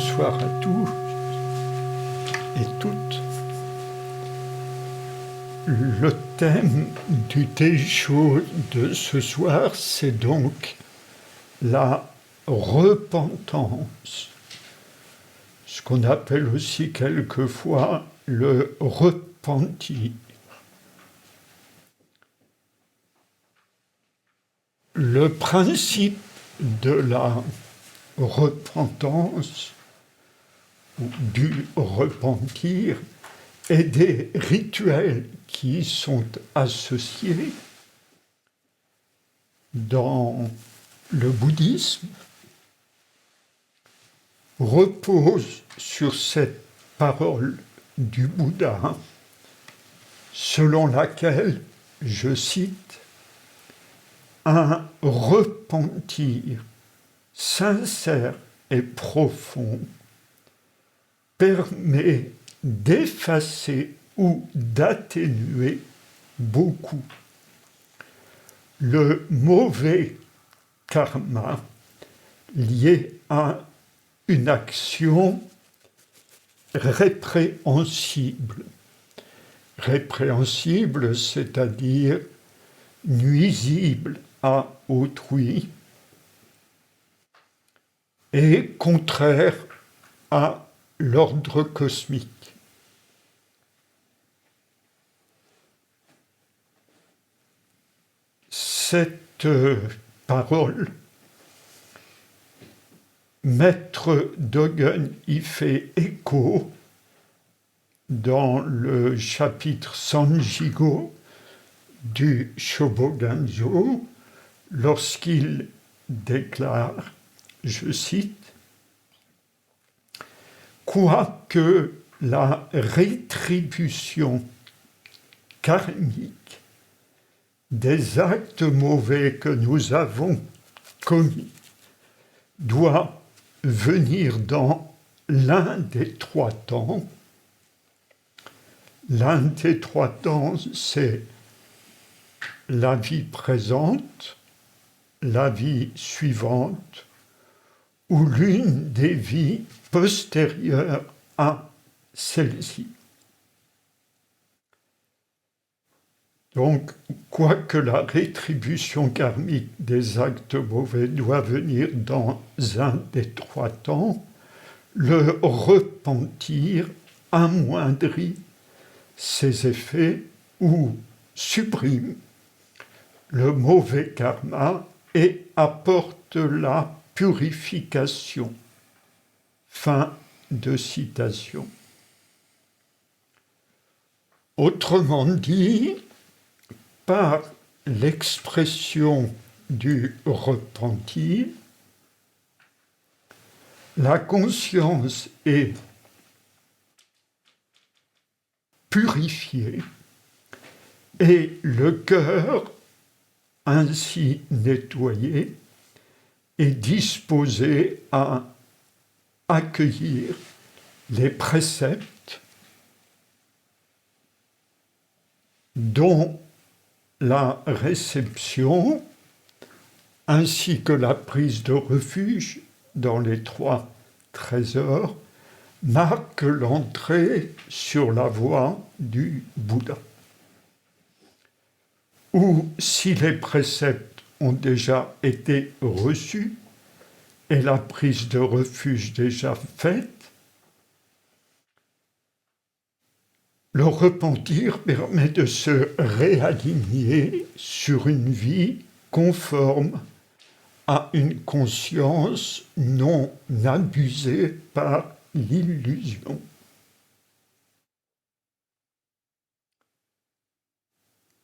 bonsoir à tous et toutes. Le thème du thé chaud de ce soir, c'est donc la repentance, ce qu'on appelle aussi quelquefois le repentir. Le principe de la repentance ou du repentir et des rituels qui y sont associés dans le bouddhisme repose sur cette parole du Bouddha selon laquelle, je cite, un repentir sincère et profond permet d'effacer ou d'atténuer beaucoup le mauvais karma lié à une action répréhensible. Répréhensible, c'est-à-dire nuisible à autrui et contraire à l'ordre cosmique. Cette parole, Maître Dogen y fait écho dans le chapitre Sanjigo du Shobogenzo, lorsqu'il déclare, je cite, « Quoique la rétribution karmique des actes mauvais que nous avons commis doit venir dans l'un des trois temps. L'un des trois temps, c'est la vie présente, la vie suivante, ou l'une des vies postérieures à celle-ci. Donc, quoique la rétribution karmique des actes mauvais doit venir dans un des trois temps, le repentir amoindrit ses effets ou supprime le mauvais karma et apporte la purification. » Fin de citation. Autrement dit, par l'expression du repentir, la conscience est purifiée et le cœur, ainsi nettoyé, est disposé à accueillir les préceptes dont la réception ainsi que la prise de refuge dans les trois trésors marquent l'entrée sur la voie du Bouddha. Ou si les préceptes ont déjà été reçus et la prise de refuge déjà faite, le repentir permet de se réaligner sur une vie conforme à une conscience non abusée par l'illusion.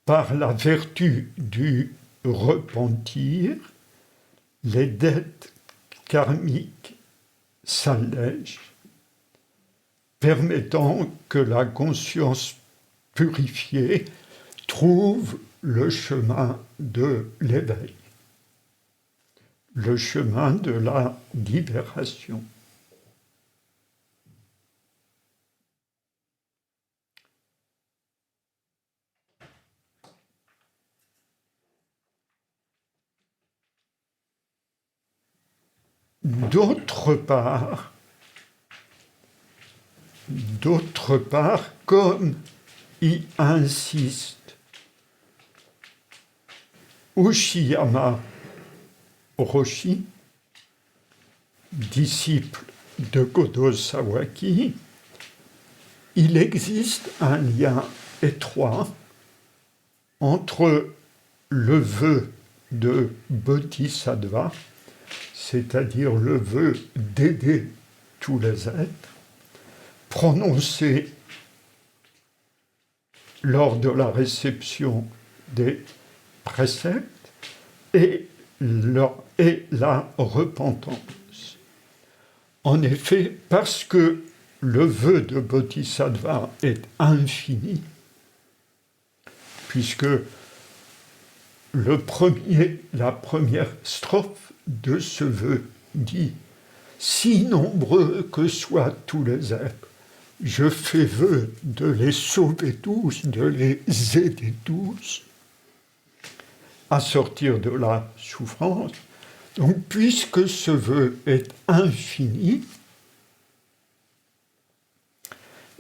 Par la vertu du repentir, les dettes karmiques s'allègent, permettant que la conscience purifiée trouve le chemin de l'éveil, le chemin de la libération. D'autre part, D'autre part, comme y insiste Uchiyama Roshi, disciple de Godo Sawaki, il existe un lien étroit entre le vœu de Bodhisattva, c'est-à-dire le vœu d'aider tous les êtres, prononcé lors de la réception des préceptes, et la repentance. En effet, parce que le vœu de Bodhisattva est infini, puisque la première strophe de ce vœu dit « Si nombreux que soient tous les êtres, je fais vœu de les sauver tous, de les aider tous à sortir de la souffrance. » Donc, puisque ce vœu est infini,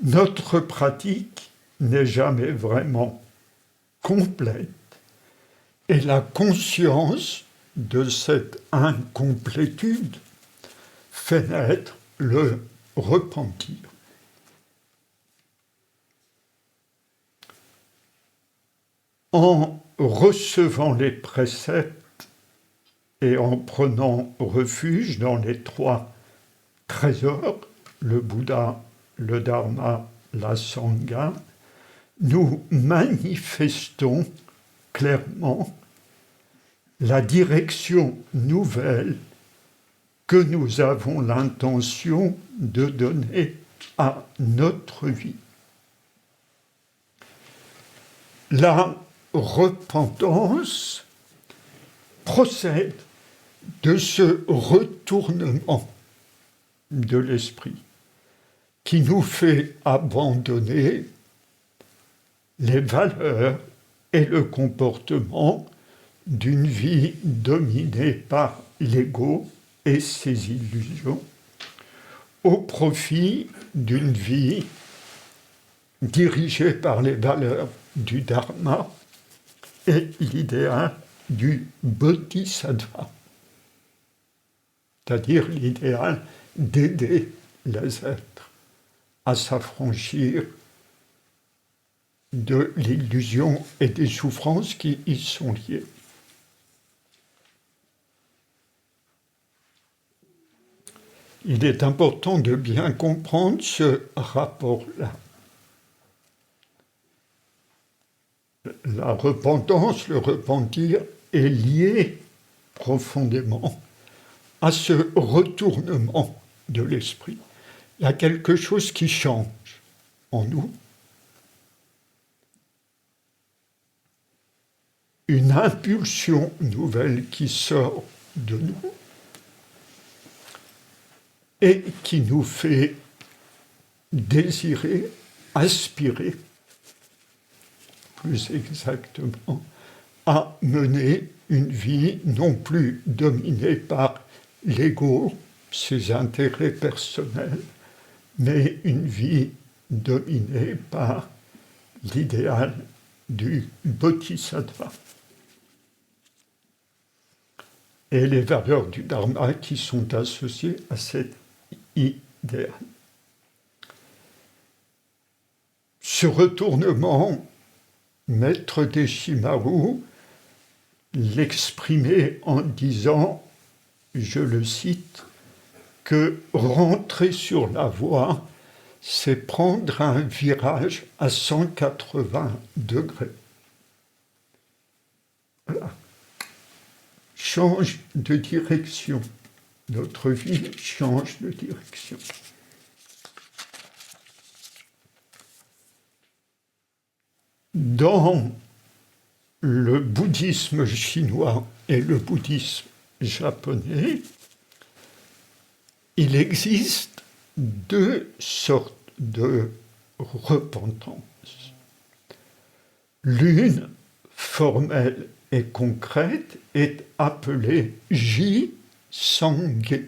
notre pratique n'est jamais vraiment complète, et la conscience de cette incomplétude fait naître le repentir. En recevant les préceptes et en prenant refuge dans les trois trésors, le Bouddha, le Dharma, la Sangha, nous manifestons clairement la direction nouvelle que nous avons l'intention de donner à notre vie. La repentance procède de ce retournement de l'esprit qui nous fait abandonner les valeurs et le comportement d'une vie dominée par l'ego et ses illusions, au profit d'une vie dirigée par les valeurs du Dharma et l'idéal du Bodhisattva, c'est-à-dire l'idéal d'aider les êtres à s'affranchir de l'illusion et des souffrances qui y sont liées. Il est important de bien comprendre ce rapport-là. La repentance, le repentir, est lié profondément à ce retournement de l'esprit. Il y a quelque chose qui change en nous. Une impulsion nouvelle qui sort de nous et qui nous fait désirer, aspirer, plus exactement, à mener une vie non plus dominée par l'ego, ses intérêts personnels, mais une vie dominée par l'idéal du Bodhisattva et les valeurs du Dharma qui sont associées à cet idéal. Ce retournement, Maître Deshimaru l'exprimait en disant, je le cite, que rentrer sur la voie, c'est prendre un virage à 180 degrés. Voilà. Change de direction. Notre vie change de direction. Dans le bouddhisme chinois et le bouddhisme japonais, il existe deux sortes de repentance. L'une, formelle et concrète, est appelée Ji-Sangye.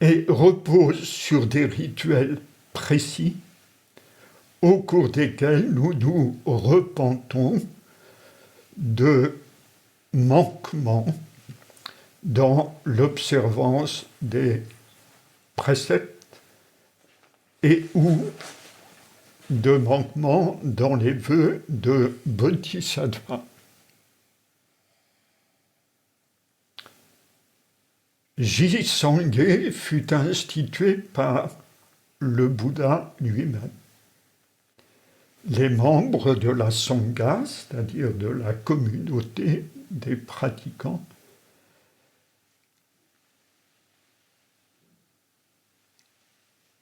et repose sur des rituels précis au cours desquels nous nous repentons de manquements dans l'observance des préceptes et ou de manquements dans les vœux de Bodhisattva. Jisangé fut institué par le Bouddha lui-même. Les membres de la Sangha, c'est-à-dire de la communauté des pratiquants,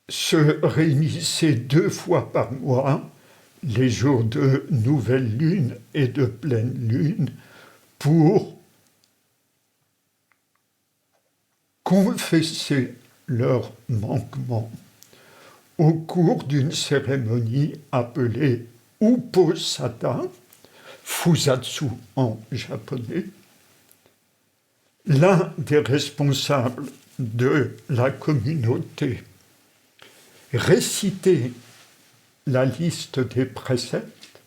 se réunissaient 2 fois par mois, les jours de nouvelle lune et de pleine lune, pour confesser leurs manquements au cours d'une cérémonie appelée Uposatha, Fusatsu en japonais. L'un des responsables de la communauté récitait la liste des préceptes,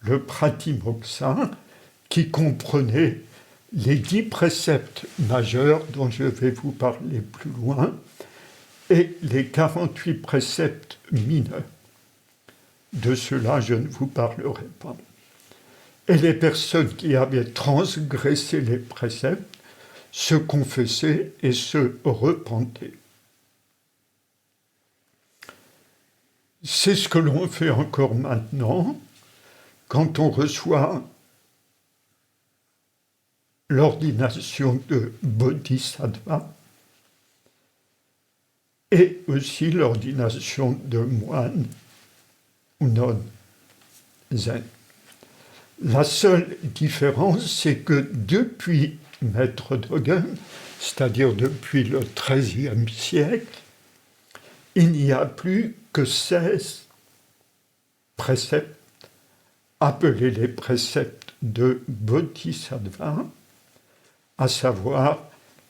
le Pratimoksa, qui comprenait les 10 préceptes majeurs dont je vais vous parler plus loin, et les 48 préceptes mineurs. De cela, je ne vous parlerai pas. Et les personnes qui avaient transgressé les préceptes se confessaient et se repentaient. C'est ce que l'on fait encore maintenant quand on reçoit l'ordination de Bodhisattva et aussi l'ordination de moine ou non zen. La seule différence, c'est que depuis Maître Dogen, c'est-à-dire depuis le XIIIe siècle, il n'y a plus que 16 préceptes, appelés les préceptes de Bodhisattva, à savoir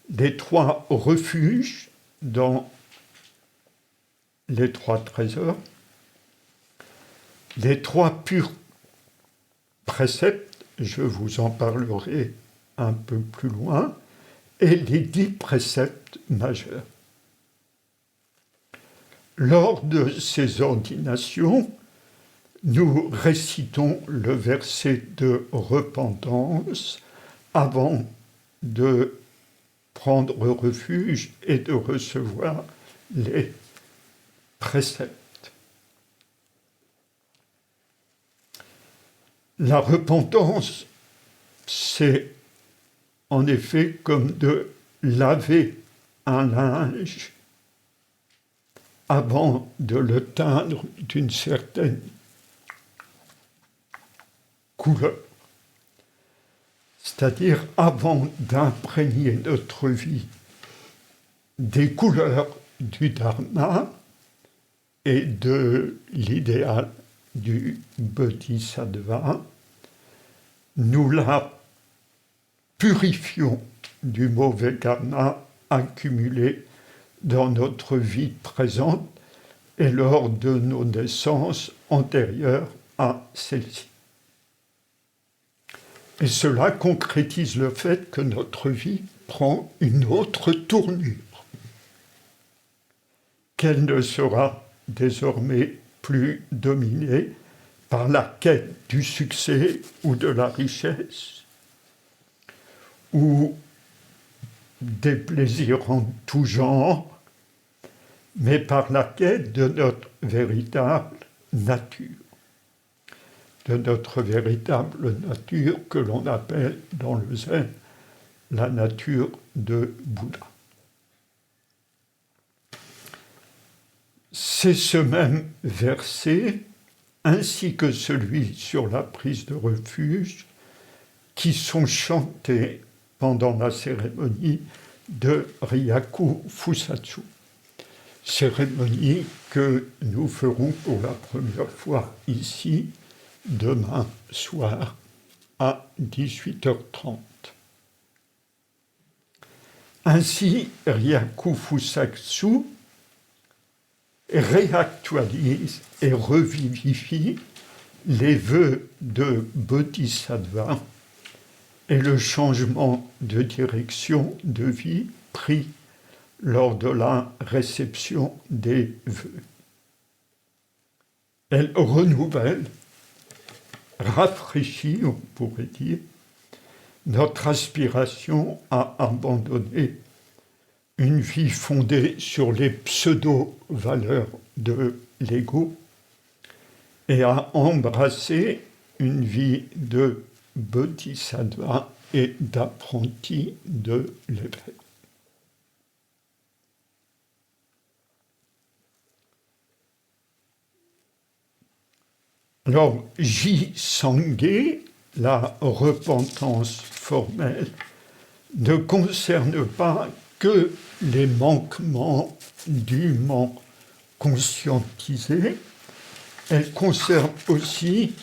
les 3 refuges dans les 3 trésors, les 3 purs préceptes, je vous en parlerai un peu plus loin, et les 10 préceptes majeurs. Lors de ces ordinations, nous récitons le verset de repentance avant de prendre refuge et de recevoir les préceptes. La repentance, c'est en effet comme de laver un linge avant de le teindre d'une certaine couleur. C'est-à-dire avant d'imprégner notre vie des couleurs du Dharma et de l'idéal du Bodhisattva, nous la purifions du mauvais karma accumulé dans notre vie présente et lors de nos naissances antérieures à celle-ci. Et cela concrétise le fait que notre vie prend une autre tournure, qu'elle ne sera désormais plus dominée par la quête du succès ou de la richesse, ou des plaisirs en tout genre, mais par la quête de notre véritable nature, de notre véritable nature que l'on appelle dans le zen la nature de Bouddha. C'est ce même verset, ainsi que celui sur la prise de refuge, qui sont chantés pendant la cérémonie de Ryaku Fusatsu, cérémonie que nous ferons pour la première fois ici, demain soir à 18h30. Ainsi, Ryaku Fusatsu réactualise et revivifie les vœux de Bodhisattva et le changement de direction de vie pris lors de la réception des vœux. Elle renouvelle, rafraîchit, on pourrait dire, notre aspiration à abandonner une vie fondée sur les pseudo-valeurs de l'ego et à embrasser une vie de bodhisattva et d'apprenti de l'éveil. Alors, Jisangé, la repentance formelle, ne concerne pas que les manquements dûment conscientisés, elle concerne aussi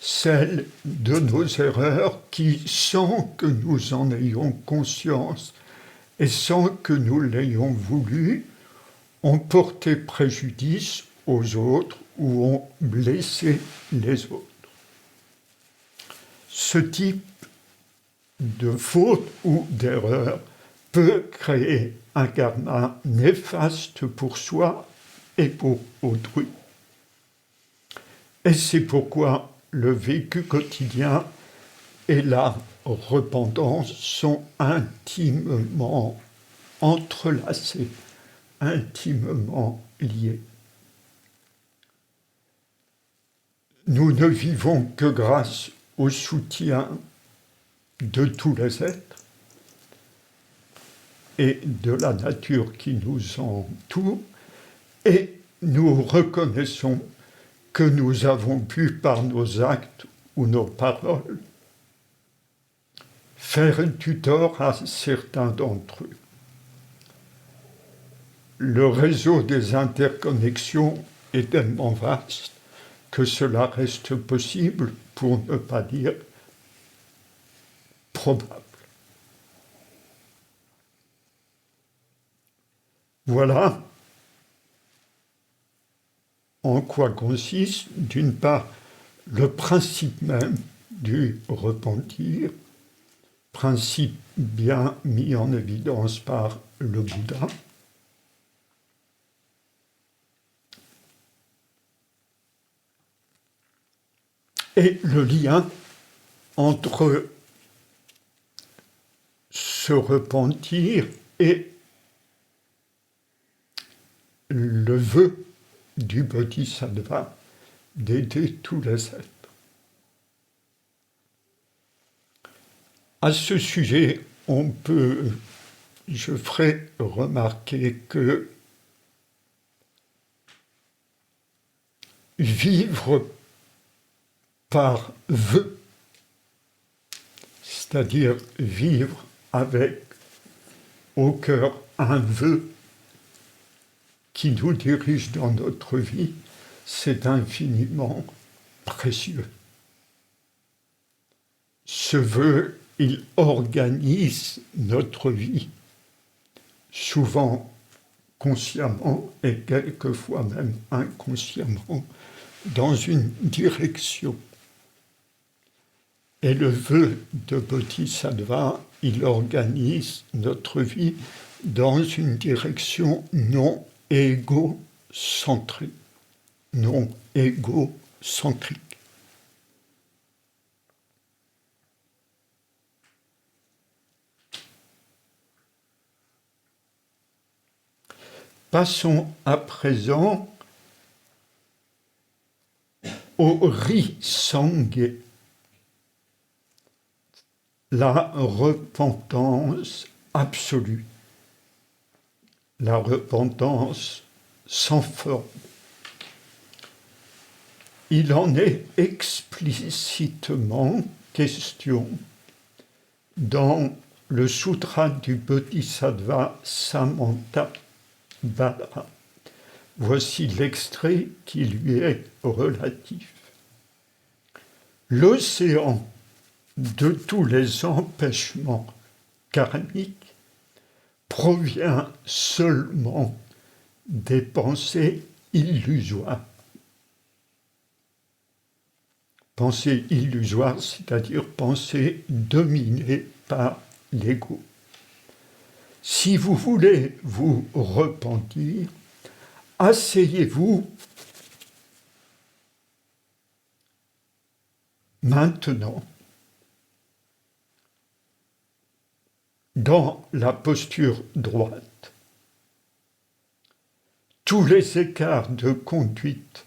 celles de nos erreurs qui, sans que nous en ayons conscience et sans que nous l'ayons voulu, ont porté préjudice aux autres ou ont blessé les autres. Ce type de faute ou d'erreur peut créer un karma néfaste pour soi et pour autrui. Et c'est pourquoi le vécu quotidien et la repentance sont intimement entrelacés, intimement liés. Nous ne vivons que grâce au soutien de tous les êtres et de la nature qui nous entoure, et nous reconnaissons que nous avons pu, par nos actes ou nos paroles, faire du tort à certains d'entre eux. Le réseau des interconnexions est tellement vaste que cela reste possible, pour ne pas dire probable. Voilà en quoi consiste, d'une part, le principe même du repentir, principe bien mis en évidence par le Bouddha, et le lien entre se repentir et le vœu du bodhisattva d'aider tous les êtres. À ce sujet, je ferai remarquer que vivre par vœu, c'est-à-dire vivre avec au cœur un vœu qui nous dirige dans notre vie, c'est infiniment précieux. Ce vœu, il organise notre vie, souvent consciemment et quelquefois même inconsciemment, dans une direction. Et le vœu de Bodhisattva, il organise notre vie dans une direction non égocentrique. Non égocentrique. Passons à présent au Ri-Sangye, la repentance absolue, la repentance sans forme. Il en est explicitement question dans le Sutra du Bodhisattva Samantabhadra. Voici l'extrait qui lui est relatif. L'océan de tous les empêchements karmiques provient seulement des pensées illusoires. Pensées illusoires, c'est-à-dire pensées dominées par l'ego. Si vous voulez vous repentir, asseyez-vous maintenant dans la posture droite. Tous les écarts de conduite,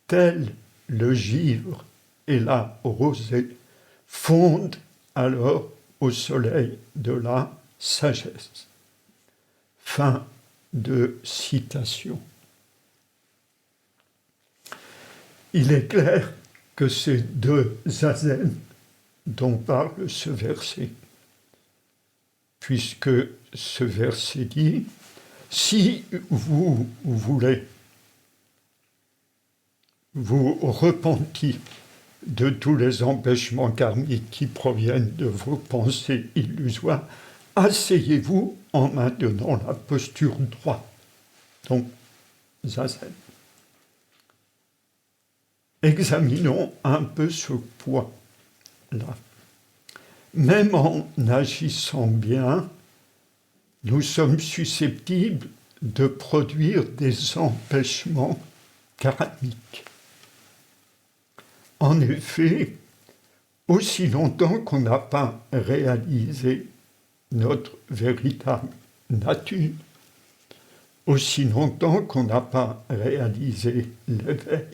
tels le givre et la rosée, fondent alors au soleil de la sagesse. Fin de citation. Il est clair que ces deux zazen dont parle ce verset, puisque ce verset dit « Si vous voulez vous repentir de tous les empêchements karmiques qui proviennent de vos pensées illusoires, asseyez-vous en maintenant la posture droite. » Donc, zazen. Examinons un peu ce point-là. Même en agissant bien, nous sommes susceptibles de produire des empêchements karmiques. En effet, aussi longtemps qu'on n'a pas réalisé notre véritable nature, aussi longtemps qu'on n'a pas réalisé l'éveil,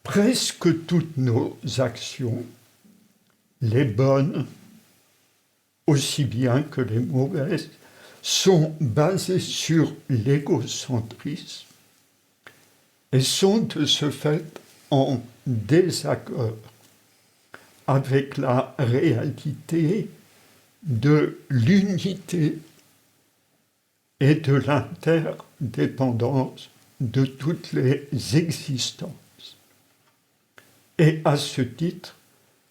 presque toutes nos actions, les bonnes aussi bien que les mauvaises, sont basées sur l'égocentrisme et sont de ce fait en désaccord avec la réalité de l'unité et de l'interdépendance de toutes les existences. Et à ce titre,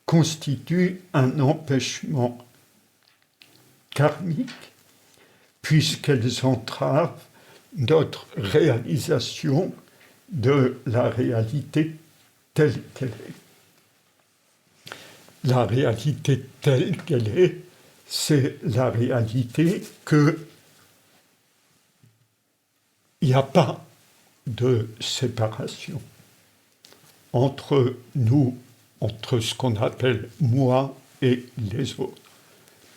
constitue un empêchement karmique, puisqu'elles entravent notre réalisation de la réalité telle qu'elle est. La réalité telle qu'elle est, c'est la réalité qu'il n'y a pas de séparation entre nous, entre ce qu'on appelle moi et les autres.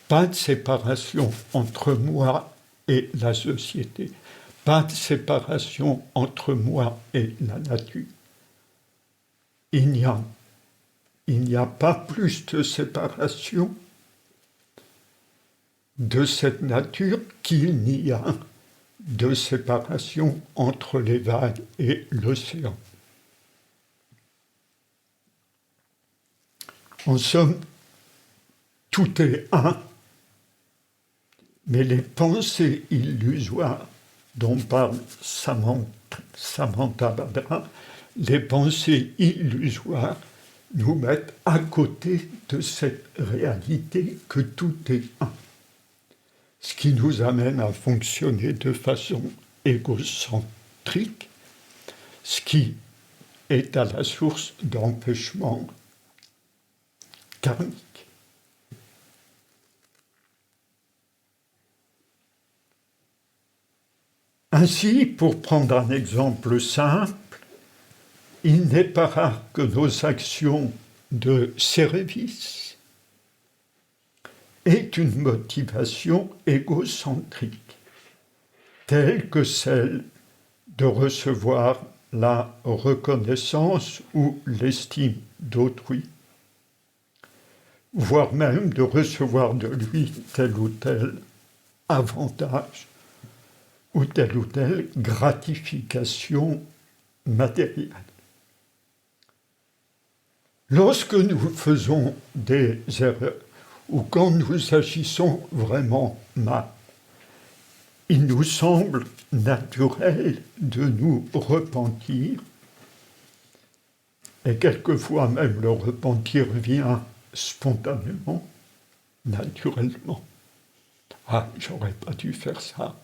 Pas de séparation entre moi et la société. Pas de séparation entre moi et la nature. Il n'y a pas plus de séparation de cette nature qu'il n'y a de séparation entre les vagues et l'océan. En somme, tout est un, mais les pensées illusoires dont parle Samantha Badra, les pensées illusoires nous mettent à côté de cette réalité que tout est un. Ce qui nous amène à fonctionner de façon égocentrique, ce qui est à la source d'empêchements karmiques. Ainsi, pour prendre un exemple simple, il n'est pas rare que nos actions de service aient une motivation égocentrique, telle que celle de recevoir la reconnaissance ou l'estime d'autrui, voire même de recevoir de lui tel ou tel avantage ou telle gratification matérielle. Lorsque nous faisons des erreurs ou quand nous agissons vraiment mal, il nous semble naturel de nous repentir, et quelquefois même le repentir vient spontanément, naturellement. Ah, j'aurais pas dû faire ça.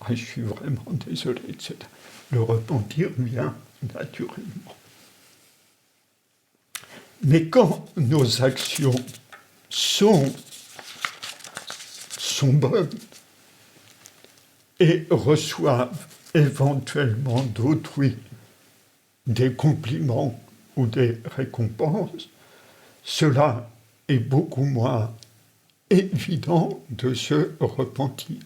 Ah, je suis vraiment désolé, etc. Le repentir vient naturellement. Mais quand nos actions sont bonnes et reçoivent éventuellement d'autrui des compliments ou des récompenses, cela est beaucoup moins évident de se repentir.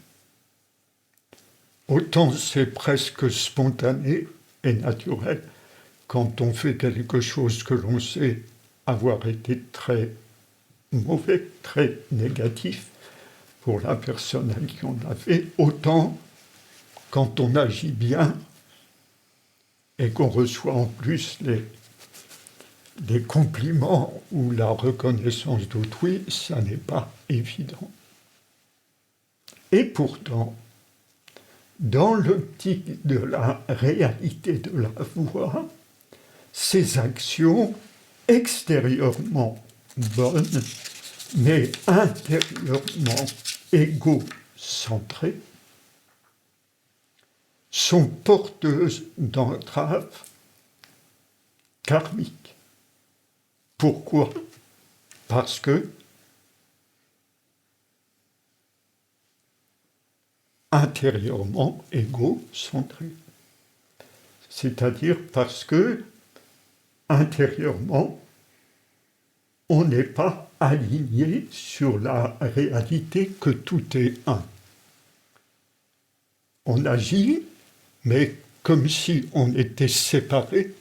Autant c'est presque spontané et naturel quand on fait quelque chose que l'on sait avoir été très mauvais, très négatif pour la personne à qui on l'a fait, autant quand on agit bien et qu'on reçoit en plus les compliments ou la reconnaissance d'autrui, ça n'est pas évident. Et pourtant, dans l'optique de la réalité de la voie, ces actions extérieurement bonnes, mais intérieurement égocentrées, sont porteuses d'entraves karmiques. Pourquoi ? Parce que intérieurement égocentré. C'est-à-dire parce que intérieurement, on n'est pas aligné sur la réalité que tout est un. On agit, mais comme si on était séparé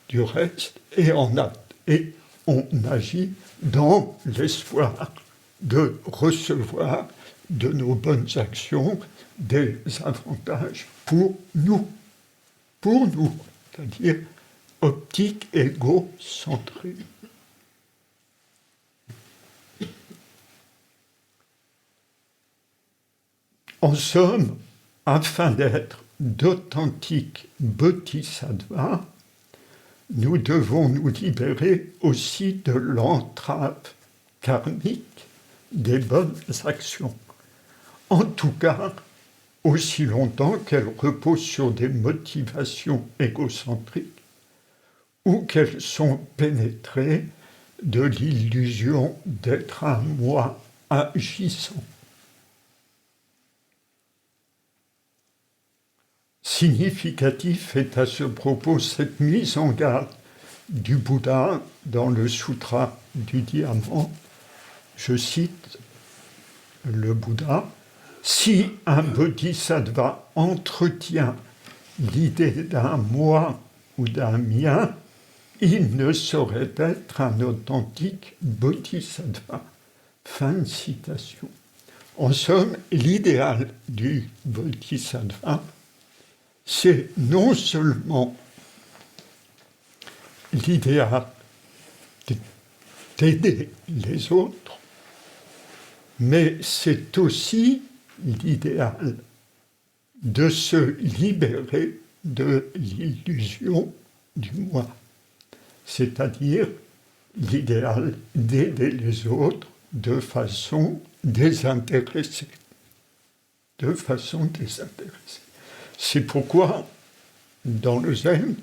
du reste, et on agit dans l'espoir de recevoir de nos bonnes actions des avantages pour nous, c'est-à-dire optique égocentrée. En somme, afin d'être d'authentiques bodhisattvas, nous devons nous libérer aussi de l'entrave karmique des bonnes actions. En tout cas, aussi longtemps qu'elles reposent sur des motivations égocentriques ou qu'elles sont pénétrées de l'illusion d'être un moi agissant. Significatif est à ce propos cette mise en garde du Bouddha dans le Sutra du Diamant. Je cite le Bouddha: « Si un bodhisattva entretient l'idée d'un moi ou d'un mien, il ne saurait être un authentique bodhisattva. » Fin de citation. En somme, l'idéal du bodhisattva, c'est non seulement l'idéal d'aider les autres, mais c'est aussi l'idéal de se libérer de l'illusion du moi, c'est-à-dire l'idéal d'aider les autres de façon désintéressée. C'est pourquoi, dans le zen,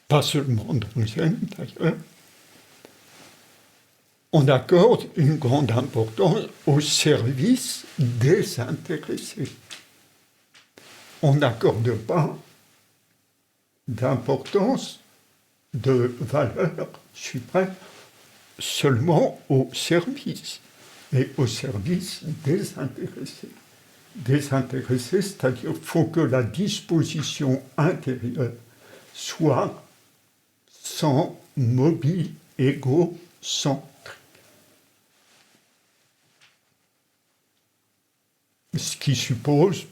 pas seulement dans le zen d'ailleurs, on accorde une grande importance au service désintéressé. On n'accorde pas d'importance, de valeur suprême seulement au service, mais au service désintéressé. Désintéressé, c'est-à-dire qu'il faut que la disposition intérieure soit sans mobile égocentrique. Ce qui suppose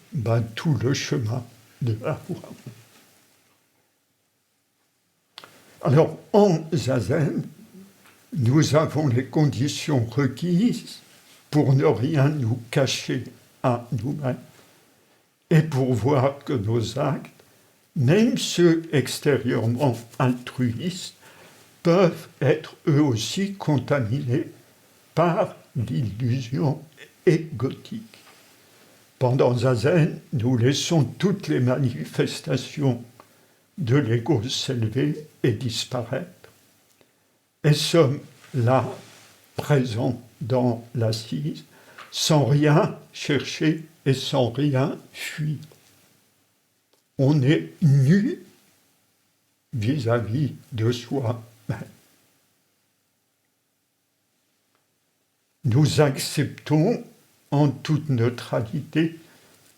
tout le chemin de la voie. Alors, en zazen, nous avons les conditions requises pour ne rien nous cacher à nous-mêmes et pour voir que nos actes, même ceux extérieurement altruistes, peuvent être eux aussi contaminés par l'illusion égotique. Pendant Zazen, nous laissons toutes les manifestations de l'ego s'élever et disparaître, et sommes là, présents dans l'assise, sans rien chercher et sans rien fuir. On est nu vis-à-vis de soi-même. Nous acceptons en toute neutralité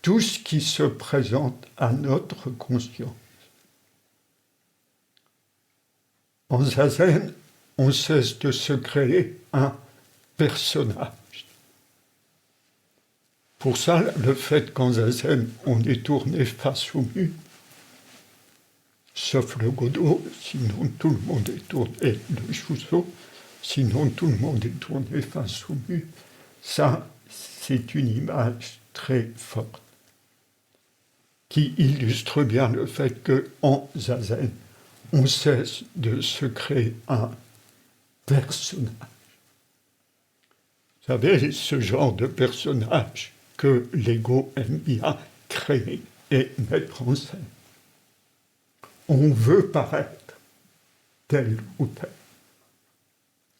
tout ce qui se présente à notre conscience. En Zazen, on cesse de se créer un personnage. Pour ça, le fait qu'en Zazen, on est tourné face au mur, sauf le Godot, sinon tout le monde est tourné, le Shuso, sinon tout le monde est tourné face au mur. Ça, c'est une image très forte qui illustre bien le fait qu'en Zazen, on cesse de se créer un personnage. Vous savez, ce genre de personnage que l'ego aime bien créer et mettre en scène. On veut paraître tel ou tel.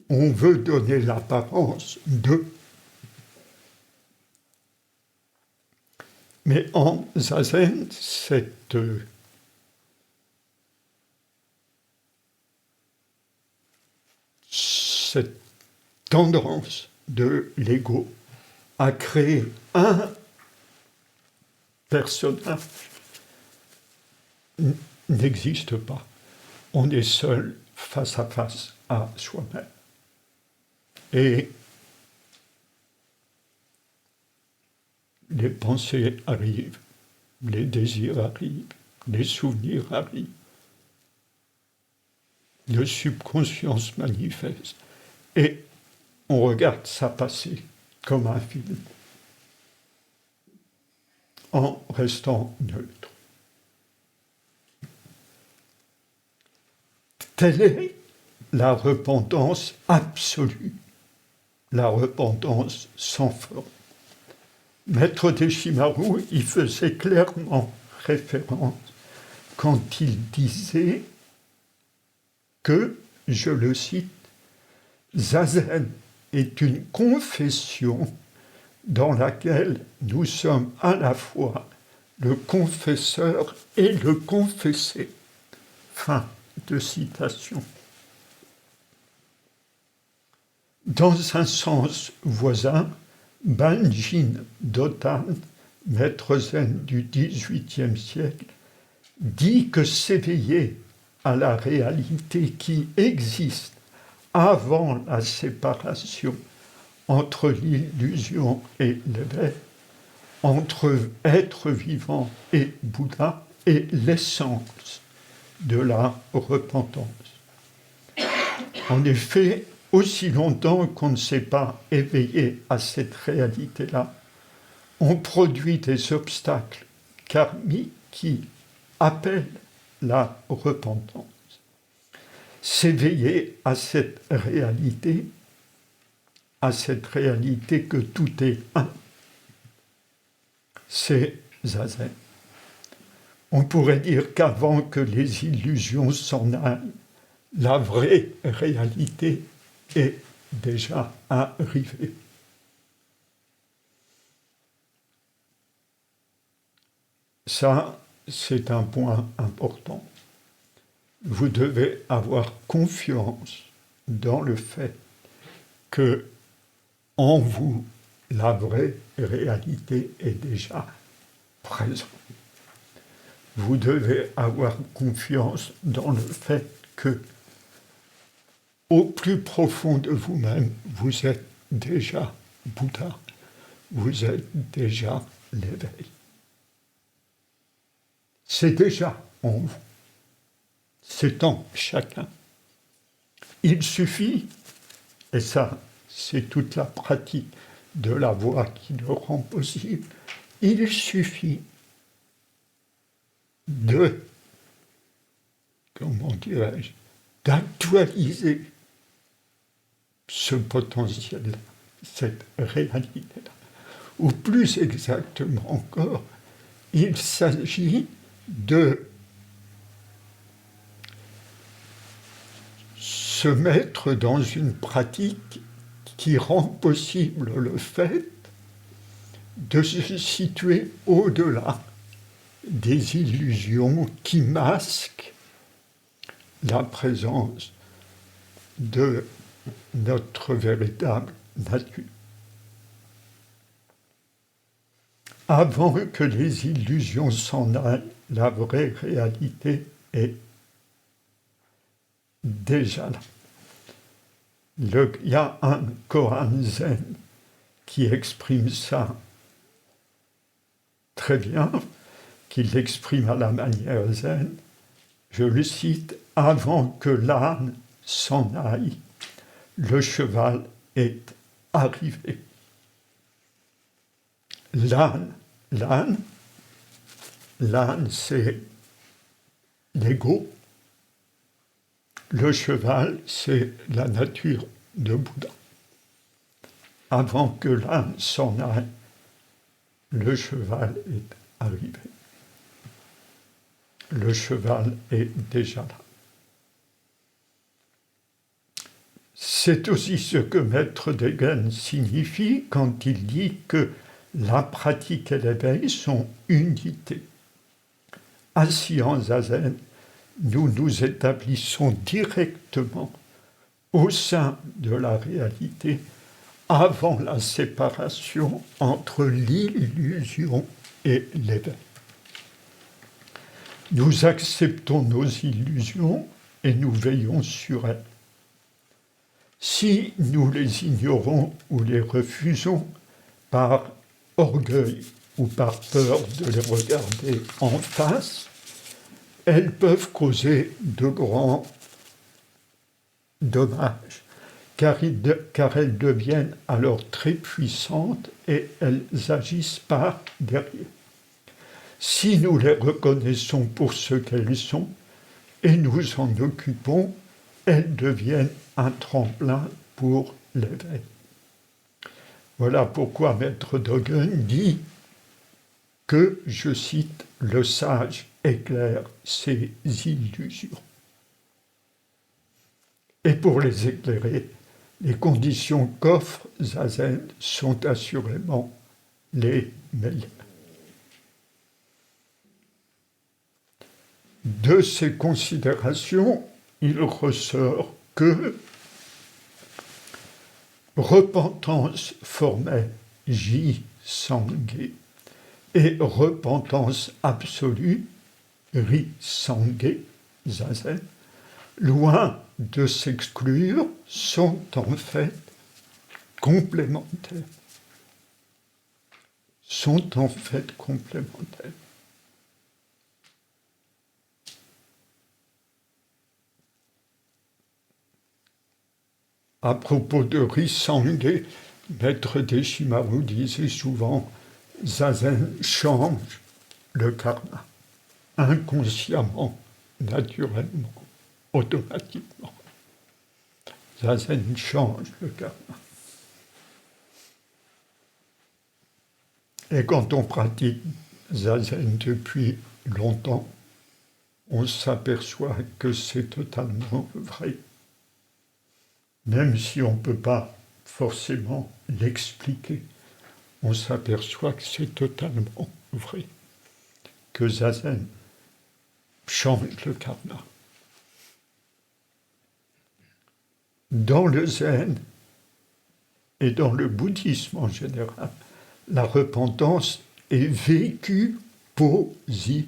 On veut donner l'apparence de. Mais en Zazen, cette tendance de l'ego à créer un personnage n'existe pas. On est seul face à face à soi-même. Et les pensées arrivent, les désirs arrivent, les souvenirs arrivent. Le subconscient se manifeste. Et on regarde ça passer comme un film, en restant neutre. Telle est la repentance absolue, la repentance sans forme. Maître Deshimaru y faisait clairement référence quand il disait que, je le cite, Zazen est une confession dans laquelle nous sommes à la fois le confesseur et le confessé. Fin de citation. Dans un sens voisin, Banjin Dotan, maître zen du XVIIIe siècle, dit que s'éveiller à la réalité qui existe avant la séparation entre l'illusion et l'éveil, entre être vivant et Bouddha, est l'essence de la repentance. En effet, aussi longtemps qu'on ne s'est pas éveillé à cette réalité-là, on produit des obstacles karmiques qui appellent la repentance. S'éveiller à cette réalité que tout est un, c'est Zazen. On pourrait dire qu'avant que les illusions s'en aillent, la vraie réalité est déjà arrivée. Ça, c'est un point important. Vous devez avoir confiance dans le fait que en vous, la vraie réalité est déjà présente. Vous devez avoir confiance dans le fait que, au plus profond de vous-même, vous êtes déjà Bouddha, vous êtes déjà l'éveil. C'est déjà en vous. C'est en chacun. Il suffit, et ça, c'est toute la pratique de la voie qui le rend possible, il suffit de, comment dirais-je, d'actualiser ce potentiel-là, cette réalité-là. ou plus exactement encore, il s'agit de se mettre dans une pratique qui rend possible le fait de se situer au-delà des illusions qui masquent la présence de notre véritable nature. Avant que les illusions s'en aillent, la vraie réalité est déjà là. Il y a un Koan Zen qui exprime ça très bien, qui l'exprime à la manière zen. Je le cite: « Avant que l'âne s'en aille, le cheval est arrivé. » L'âne, c'est l'ego. Le cheval, c'est la nature de Bouddha. Avant que l'âne s'en aille, le cheval est arrivé. Le cheval est déjà là. C'est aussi ce que Maître Dogen signifie quand il dit que la pratique et l'éveil sont unités. Assis en zazen, nous nous établissons directement au sein de la réalité avant la séparation entre l'illusion et l'éveil. Nous acceptons nos illusions et nous veillons sur elles. Si nous les ignorons ou les refusons par orgueil ou par peur de les regarder en face, elles peuvent causer de grands dommages, car elles deviennent alors très puissantes et elles agissent par derrière. Si nous les reconnaissons pour ce qu'elles sont et nous en occupons, elles deviennent un tremplin pour l'éveil. Voilà pourquoi Maître Dogen dit que, je cite, « le sage éclaire ses illusions ». Et pour les éclairer, les conditions qu'offre Zazen sont assurément les meilleures. De ces considérations, il ressort que repentance formelle, ji-sangé, et repentance absolue, ri-sangé, zazen, loin de s'exclure, sont en fait complémentaires. À propos de Ri-sangé, Maître Deshimaru disait souvent « Zazen change le karma, inconsciemment, naturellement, automatiquement. Zazen change le karma. » Et quand on pratique Zazen depuis longtemps, on s'aperçoit que c'est totalement vrai. Même si on ne peut pas forcément l'expliquer, on s'aperçoit que c'est totalement vrai, que Zazen change le karma. Dans le zen et dans le bouddhisme en général, la repentance est vécue positivement.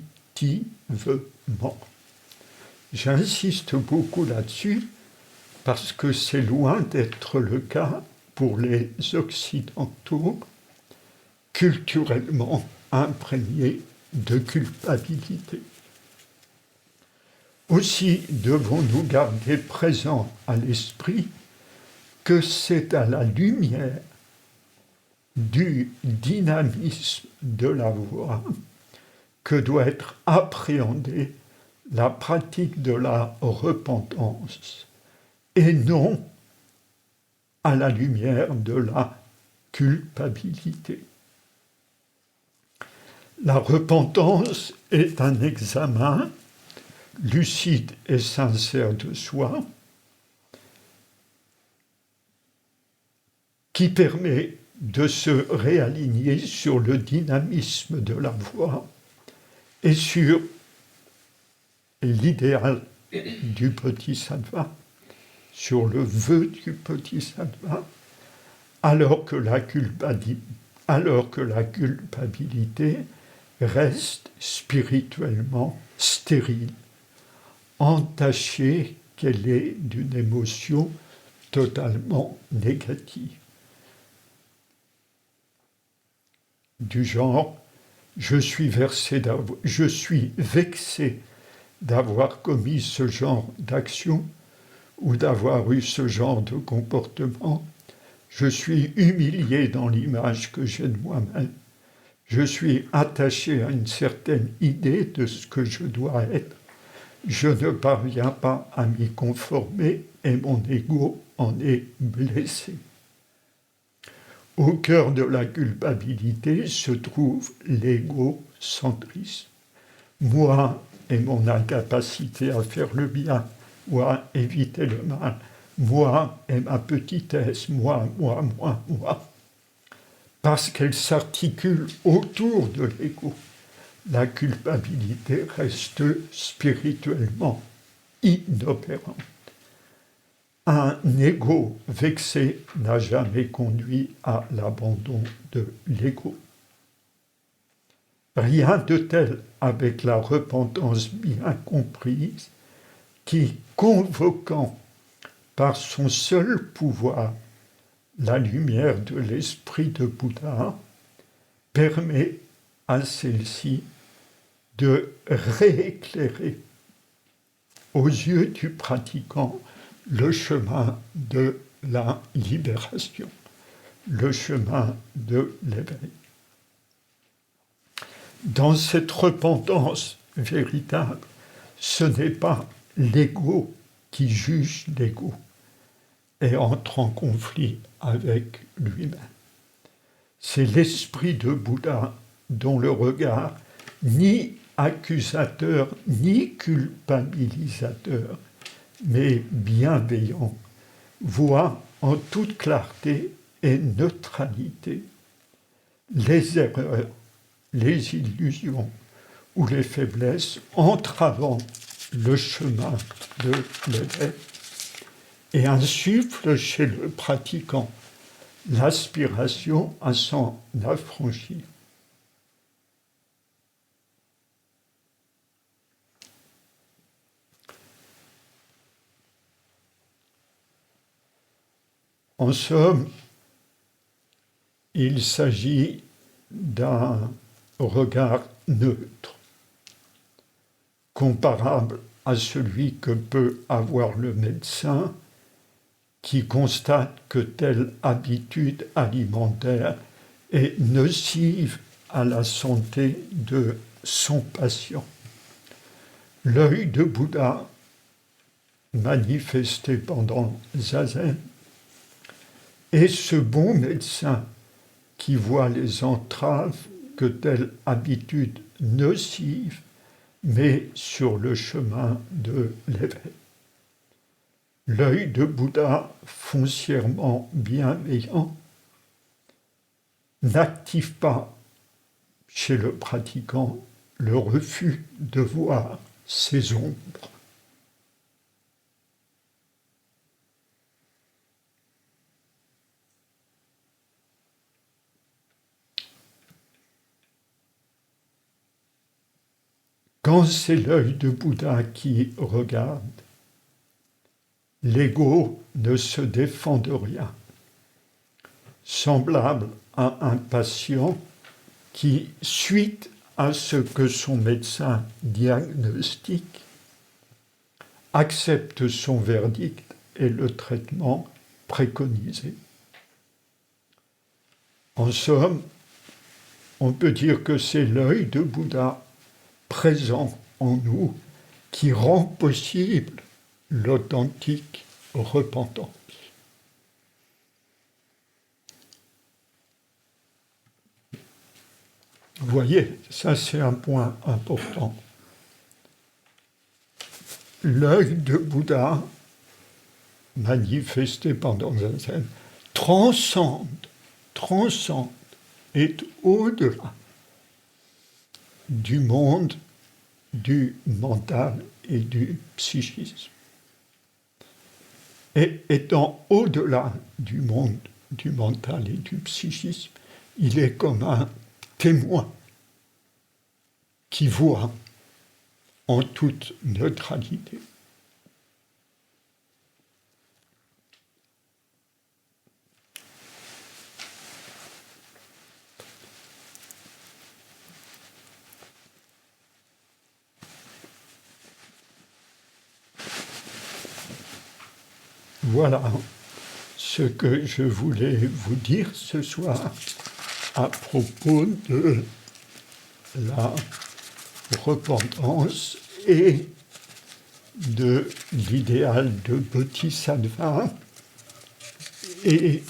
J'insiste beaucoup là-dessus parce que c'est loin d'être le cas pour les Occidentaux, culturellement imprégnés de culpabilité. Aussi devons-nous garder présent à l'esprit que c'est à la lumière du dynamisme de la voie que doit être appréhendée la pratique de la repentance, et non à la lumière de la culpabilité. La repentance est un examen lucide et sincère de soi qui permet de se réaligner sur le dynamisme de la voie et sur l'idéal du bodhisattva, sur le vœu du bodhisattva, alors que la culpabilité reste spirituellement stérile, entachée qu'elle est d'une émotion totalement négative. Du genre, je suis vexé d'avoir commis ce genre d'action ou d'avoir eu ce genre de comportement. Je suis humilié dans l'image que j'ai de moi-même. Je suis attaché à une certaine idée de ce que je dois être. Je ne parviens pas à m'y conformer et mon ego en est blessé. Au cœur de la culpabilité se trouve l'égocentrisme. Moi et mon incapacité à faire le bien ou à éviter le mal. Moi et ma petitesse, moi. Parce qu'elle s'articule autour de l'ego, la culpabilité reste spirituellement inopérante. Un ego vexé n'a jamais conduit à l'abandon de l'ego. Rien de tel avec la repentance bien comprise qui, convoquant par son seul pouvoir la lumière de l'esprit de Bouddha, permet à celle-ci de rééclairer aux yeux du pratiquant le chemin de la libération, le chemin de l'éveil. Dans cette repentance véritable, ce n'est pas l'ego qui juge l'ego et entre en conflit avec lui-même. C'est l'esprit de Bouddha dont le regard, ni accusateur, ni culpabilisateur, mais bienveillant, voit en toute clarté et neutralité les erreurs, les illusions ou les faiblesses entravant le chemin de l'éveil et insuffle chez le pratiquant l'aspiration à s'en affranchir. En somme, il s'agit d'un regard neutre, comparable à celui que peut avoir le médecin qui constate que telle habitude alimentaire est nocive à la santé de son patient. L'œil de Bouddha, manifesté pendant Zazen, est ce bon médecin qui voit les entraves que telle habitude nocive met sur le chemin de l'éveil. L'œil de Bouddha, foncièrement bienveillant, n'active pas chez le pratiquant le refus de voir ses ombres. Quand c'est l'œil de Bouddha qui regarde, l'ego ne se défend de rien, semblable à un patient qui, suite à ce que son médecin diagnostique, accepte son verdict et le traitement préconisé. En somme, on peut dire que c'est l'œil de Bouddha présent en nous qui rend possible l'authentique repentance. Vous voyez, ça c'est un point important. L'œil de Bouddha, manifesté pendant Zazen, transcende, est au-delà du monde du mental et du psychisme. Et étant au-delà du monde du mental et du psychisme, il est comme un témoin qui voit en toute neutralité. Voilà ce que je voulais vous dire ce soir à propos de la repentance et de l'idéal de Bodhisattva et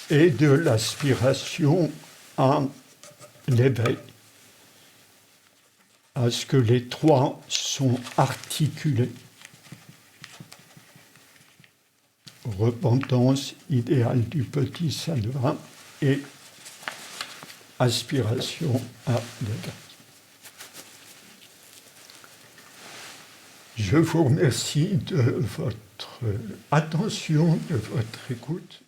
de l'aspiration à l'éveil, à ce que les trois sont articulés. Repentance, idéal du Bodhisattva et aspiration à l'éveil. Je vous remercie de votre attention, de votre écoute.